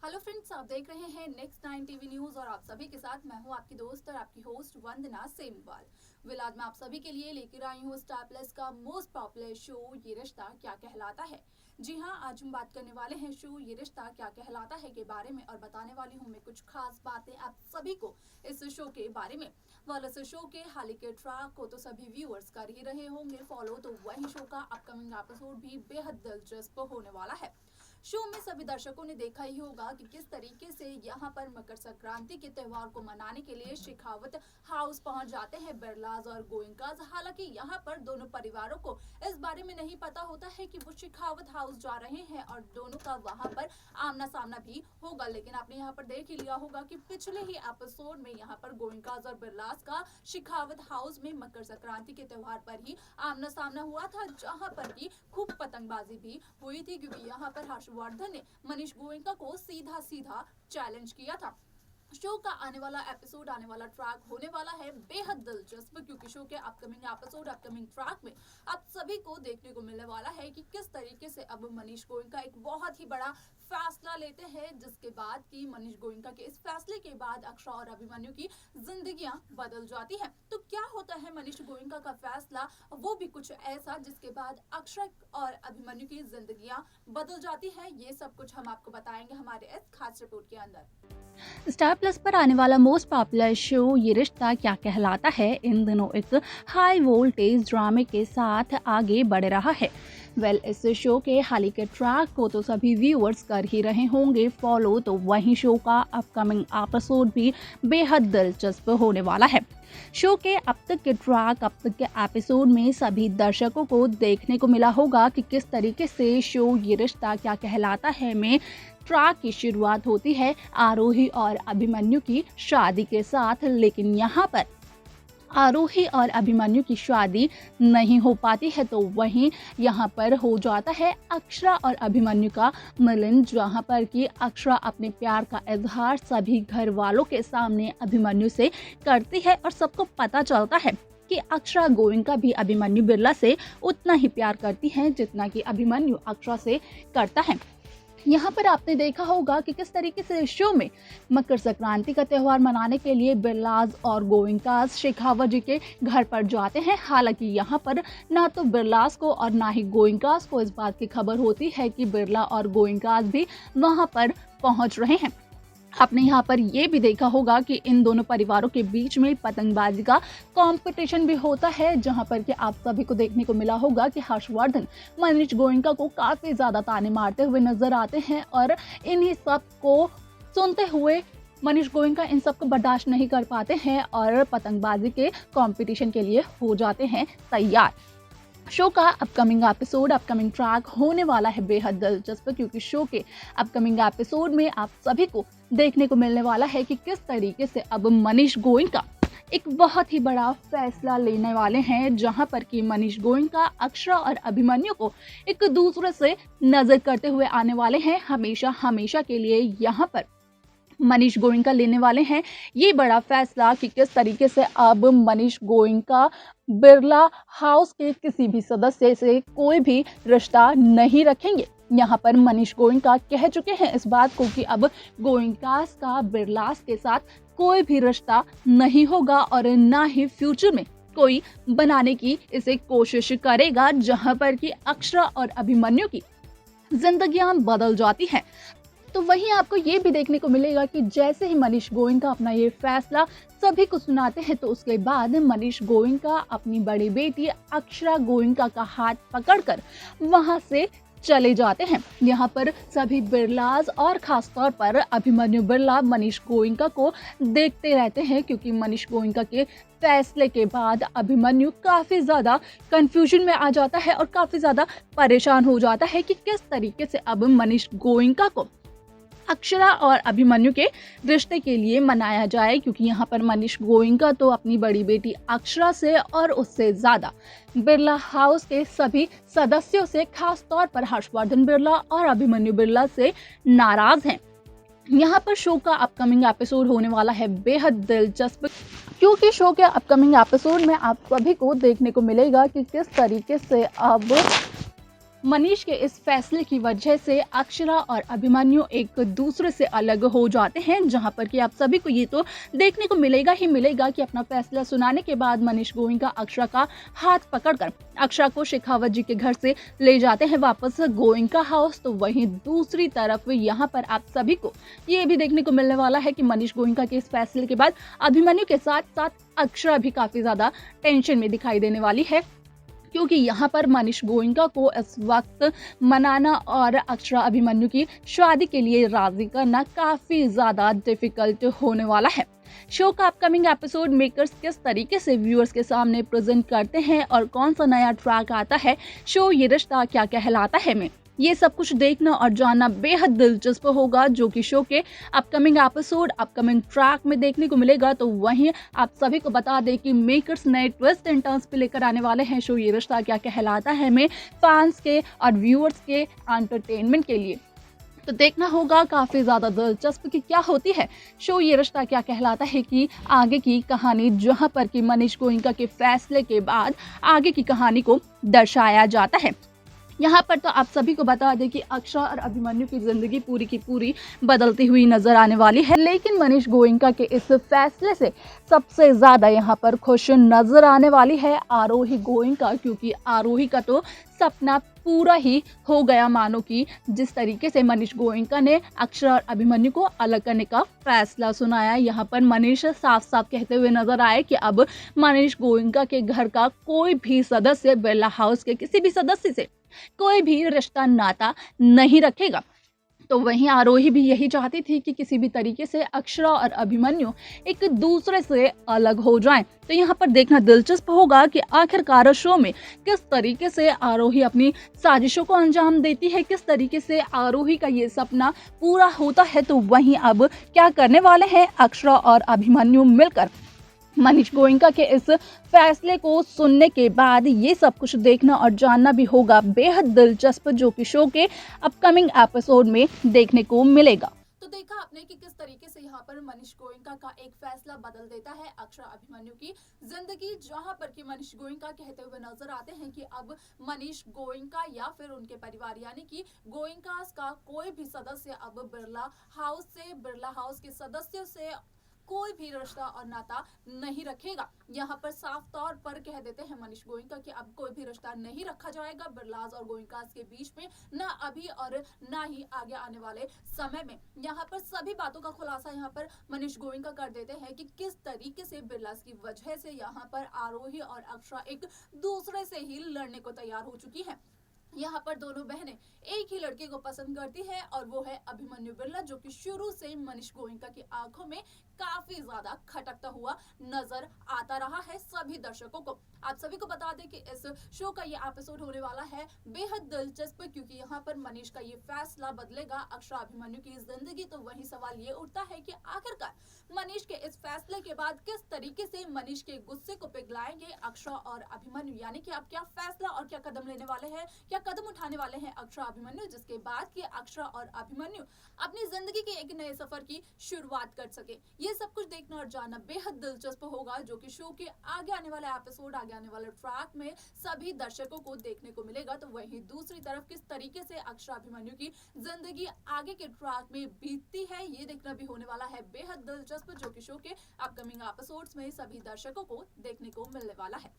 Hello friends, आप देख रहे हैं नेक्स्ट 9 टीवी न्यूज और आप सभी के साथ मैं हूं आपकी दोस्त और आपकी होस्ट वंदना सेमवाल। आज मैं आप सभी के लिए लेकर आई हूं स्टार प्लस का मोस्ट पॉपुलर शो ये रिश्ता क्या कहलाता है। जी हां, आज हम बात करने वाले हैं शो ये रिश्ता क्या कहलाता है के बारे में और बताने वाली हूं मैं कुछ खास बातें आप सभी को इस शो के बारे में। इस शो के हाल के ट्रैक को तो सभी व्यूअर्स कर ही रहे होंगे फॉलो, तो वही शो का अपकमिंग एपिसोड भी बेहद दिलचस्प होने वाला है। शो में सभी दर्शकों ने देखा ही होगा कि किस तरीके से यहाँ पर मकर संक्रांति के त्योहार को मनाने के लिए शेखावत हाउस पहुंच जाते हैं बिरलाज और गोयनकाज। हालांकि यहाँ पर दोनों परिवारों को इस बारे में नहीं पता होता है कि वो शेखावत हाउस जा रहे हैं और दोनों का वहाँ पर आमना सामना भी होगा। लेकिन आपने यहाँ पर देख ही लिया होगा कि पिछले ही एपिसोड में यहाँ पर गोयनकाज और बिरलाज का शेखावत हाउस में मकर संक्रांति के त्योहार पर ही आमना सामना हुआ था, जहाँ पर की खूब पतंगबाजी भी हुई थी, क्योंकि यहाँ पर हर्षवर्धन ने मनीष गोयनका को सीधा सीधा चैलेंज किया था। शो का आने वाला एपिसोड, आने वाला ट्रैक होने वाला है बेहद दिलचस्प, क्योंकि शो के अपकमिंग एपिसोड, अपकमिंग ट्रैक में आप सभी को देखने को मिलने वाला है कि किस तरीके से अब मनीष गोयनका एक बहुत ही बड़ा फैसला लेते हैं, जिसके बाद की मनीष गोयनका के इस फैसले के बाद अक्षरा और अभिमन्यु की जिंदगियां बदल जाती हैं। तो क्या होता है मनीष गोयनका का फैसला, वो भी कुछ ऐसा जिसके बाद अक्षरा और अभिमन्यु की जिंदगियां बदल जाती है, ये सब कुछ हम आपको बताएंगे हमारे इस खास रिपोर्ट के अंदर। स्टार प्लस पर आने वाला मोस्ट पॉपुलर शो ये रिश्ता क्या कहलाता है इन दिनों एक हाई वोल्टेज ड्रामे के साथ आगे बढ़ रहा है। इस शो के हाल के ट्रैक को तो सभी व्यूअर्स कर ही रहे होंगे फॉलो, तो वहीं शो का अपकमिंग एपिसोड भी बेहद दिलचस्प होने वाला है। शो के अब तक के ट्रैक, अब तक के एपिसोड में सभी दर्शकों को देखने को मिला होगा कि किस तरीके से शो ये रिश्ता क्या कहलाता है में ट्रैक की शुरुआत होती है आरोही और अभिमन्यु की शादी के साथ। लेकिन यहाँ पर आरोही और अभिमन्यु की शादी नहीं हो पाती है, तो वहीं यहाँ पर हो जाता है अक्षरा और अभिमन्यु का मिलन, जहाँ पर कि अक्षरा अपने प्यार का इजहार सभी घर वालों के सामने अभिमन्यु से करती है और सबको पता चलता है कि अक्षरा गोयनका भी अभिमन्यु बिरला से उतना ही प्यार करती है जितना कि अभिमन्यु अक्षरा से करता है। यहाँ पर आपने देखा होगा कि किस तरीके से शो में मकर संक्रांति का त्यौहार मनाने के लिए बिरलाज और गोयनकाज शेखावत जी के घर पर जाते हैं। हालांकि यहाँ पर ना तो बिरलाज को और ना ही गोयनकाज को इस बात की खबर होती है कि बिरला और गोयनकाज भी वहाँ पर पहुँच रहे हैं। आपने यहाँ पर ये भी देखा होगा कि इन दोनों परिवारों के बीच में पतंगबाजी का कंपटीशन भी होता है, जहाँ पर कि आप सभी को देखने को मिला होगा कि हर्षवर्धन मनीष गोयनका को काफी ज्यादा ताने मारते हुए नजर आते हैं और इन्हीं सब को सुनते हुए मनीष गोयनका इन सब को बर्दाश्त नहीं कर पाते हैं और पतंगबाजी के कंपटीशन के लिए हो जाते हैं तैयार। शो का अपकमिंग एपिसोड, अपकमिंग ट्रैक होने वाला है बेहद दिलचस्प, क्योंकि शो के अपकमिंग एपिसोड में आप सभी को देखने को मिलने वाला है कि किस तरीके से अब मनीष गोयनका एक बहुत ही बड़ा फैसला लेने वाले हैं, जहां पर कि मनीष गोयनका अक्षरा और अभिमन्यु को एक दूसरे से नजर करते हुए आने वाले हैं हमेशा हमेशा के लिए। यहाँ पर मनीष गोयनका लेने वाले हैं ये बड़ा फैसला कि किस तरीके से अब मनीष गोयनका बिरला हाउस के किसी भी सदस्य से कोई भी रिश्ता नहीं रखेंगे। यहाँ पर मनीष गोयनका कह चुके हैं इस बात को कि अब गोयनकास का बिरलास के साथ कोई भी रिश्ता नहीं होगा और ना ही फ्यूचर में कोई बनाने की इसे कोशिश करेगा, जहाँ पर कि अक्षरा और अभिमन्यु की जिंदगियां बदल जाती हैं। तो वहीं आपको ये भी देखने को मिलेगा कि जैसे ही मनीष गोयनका अपना ये फैसला सभी को सुनाते हैं, तो उसके बाद मनीष गोयनका अपनी बड़ी बेटी अक्षरा गोयनका का हाथ पकड़कर वहां से चले जाते हैं। यहाँ पर सभी बिरलाज और खासतौर पर अभिमन्यु बिरला मनीष गोयनका को देखते रहते हैं, क्योंकि मनीष गोयनका के फैसले के बाद अभिमन्यु काफी ज्यादा कंफ्यूजन में आ जाता है और काफी ज्यादा परेशान हो जाता है कि किस तरीके से अब मनीष गोयनका को अक्षरा और अभिमन्यु के रिश्ते के लिए मनाया जाए, क्योंकि यहाँ पर मनीष गोयनका तो अपनी बड़ी बेटी अक्षरा से और उससे ज्यादा बिरला हाउस के सभी सदस्यों से, खास तौर पर हर्षवर्धन बिरला और अभिमन्यु बिरला से नाराज हैं। यहाँ पर शो का अपकमिंग एपिसोड होने वाला है बेहद दिलचस्प, क्योंकि शो के अपकमिंग एपिसोड में आप सभी को देखने को मिलेगा कि किस तरीके से अब मनीष के इस फैसले की वजह से अक्षरा और अभिमन्यु एक दूसरे से अलग हो जाते हैं, जहां पर कि आप सभी को ये तो देखने को मिलेगा ही मिलेगा कि अपना फैसला सुनाने के बाद मनीष गोइंका अक्षरा का हाथ पकड़कर अक्षरा को शेखावत जी के घर से ले जाते हैं वापस गोइंका हाउस। तो वहीं दूसरी तरफ यहाँ पर आप सभी को ये भी देखने को मिलने वाला है कि मनीष गोइंका के इस फैसले के बाद अभिमन्यु के साथ साथ अक्षरा भी काफी ज्यादा टेंशन में दिखाई देने वाली है, क्योंकि यहाँ पर मनीष गोइंका को इस वक्त मनाना और अक्षरा अभिमन्यु की शादी के लिए राजी करना काफी ज्यादा डिफिकल्ट होने वाला है। शो का अपकमिंग एपिसोड मेकर्स किस तरीके से व्यूअर्स के सामने प्रेजेंट करते हैं और कौन सा नया ट्रैक आता है, शो ये रिश्ता क्या कहलाता है में, ये सब कुछ देखना और जानना बेहद दिलचस्प होगा, जो कि शो के अपकमिंग एपिसोड अपकमिंग ट्रैक में देखने को मिलेगा। तो वहीं आप सभी को बता दें कि मेकर्स नए ट्विस्ट एंड टर्न्स पे लेकर आने वाले हैं शो ये रिश्ता क्या कहलाता है में फैंस के और व्यूअर्स के एंटरटेनमेंट के लिए। तो देखना होगा काफी ज्यादा दिलचस्प कि क्या होती है शो ये रिश्ता क्या कहलाता है की आगे की कहानी, जहां पर कि मनीष गोइंका के फैसले के बाद आगे की कहानी को दर्शाया जाता है। यहाँ पर तो आप सभी को बता दें कि अक्षरा और अभिमन्यु की जिंदगी पूरी की पूरी बदलती हुई नजर आने वाली है, लेकिन मनीष गोइंका के इस फैसले से सबसे ज्यादा यहाँ पर खुश नजर आने वाली है आरोही गोइंका, क्योंकि आरोही का तो सपना पूरा ही हो गया मानो कि जिस तरीके से मनीष गोइंका ने अक्षरा और अभिमन्यु को अलग करने का फैसला सुनाया। यहाँ पर मनीष साफ साफ कहते हुए नजर आए कि अब मनीष गोइंका के घर का कोई भी सदस्य बिरला हाउस के किसी भी सदस्य से कोई भी रिश्ता नाता नहीं रखेगा। तो वहीं आरोही भी यही चाहती थी कि किसी भी तरीके से अक्षरा और अभिमन्यु एक दूसरे से अलग हो जाएं। तो यहाँ पर देखना दिलचस्प होगा कि आखिरकार शो में किस तरीके से आरोही अपनी साजिशों को अंजाम देती है, किस तरीके से आरोही का ये सपना पूरा होता है। तो वहीं अब क्या करने वाले हैं अक्षरा और अभिमन्यु मिलकर मनीष गोइंका के इस फैसले को सुनने के बाद ये सब कुछ देखना और जानना भी होगा बेहद दिलचस्प, जो कि शो के अपकमिंग एपिसोड में देखने को मिलेगा। तो देखा आपने कि किस तरीके से यहाँ पर मनीष गोइंका का एक फैसला बदल देता है अक्षरा अभिमन्यु की जिंदगी, जहाँ पर कि मनीष गोइंका कहते हुए नजर आते हैं कि अब मनीष गोइंका या फिर उनके परिवार यानी कि गोइंकास का कोई भी सदस्य अब बिरला हाउस के सदस्यों से कोई भी रिश्ता और नाता नहीं रखेगा। यहाँ पर साफ तौर पर कह देते हैं मनीष गोइंका कि अब कोई भी रिश्ता नहीं रखा जाएगा बिरलास और गोइंकास के बीच में, ना अभी और ना ही आगे आने वाले समय में। यहाँ पर सभी बातों का खुलासा यहाँ पर मनीष गोइंका कर देते हैं कि किस तरीके से बिरलास की वजह से यहाँ पर आरोही और अक्षरा एक दूसरे से ही लड़ने को तैयार हो चुकी है। यहाँ पर दोनों बहनें एक ही लड़के को पसंद करती है और वो है अभिमन्यु बिरला, जो कि शुरू से मनीष गोइंका की आंखों में काफी ज्यादा खटकता हुआ नजर आता रहा है सभी दर्शकों को। आप सभी को बता दें कि इस शो का ये एपिसोड होने वाला है बेहद दिलचस्प, क्योंकि यहाँ पर मनीष का ये फैसला बदलेगा अक्षरा अभिमन्यु की जिंदगी। तो वही सवाल ये उठता है कि आखिरकार मनीष के इस फैसले के बाद किस तरीके से मनीष के गुस्से को पिघलाएंगे अक्षरा और अभिमन्यु, यानी कि अब क्या फैसला और क्या कदम लेने वाले हैं, क्या कदम उठाने वाले हैं अक्षरा अभिमन्यु, जिसके बाद कि अक्षरा और अभिमन्यु अपनी जिंदगी के एक नए सफर की शुरुआत कर सके। ये सब कुछ देखना और जानना बेहद दिलचस्प होगा, जो कि शो के आगे आने वाले एपिसोड आगे आने वाले ट्रैक में सभी दर्शकों को देखने को मिलेगा। तो वहीं दूसरी तरफ किस तरीके से अक्षरा अभिमन्यु की जिंदगी आगे के ट्रैक में बीतती है, ये देखना भी होने वाला है बेहद दिलचस्प, जो कि शो के अपकमिंग एपिसोड्स में सभी दर्शकों को देखने को मिलने वाला है।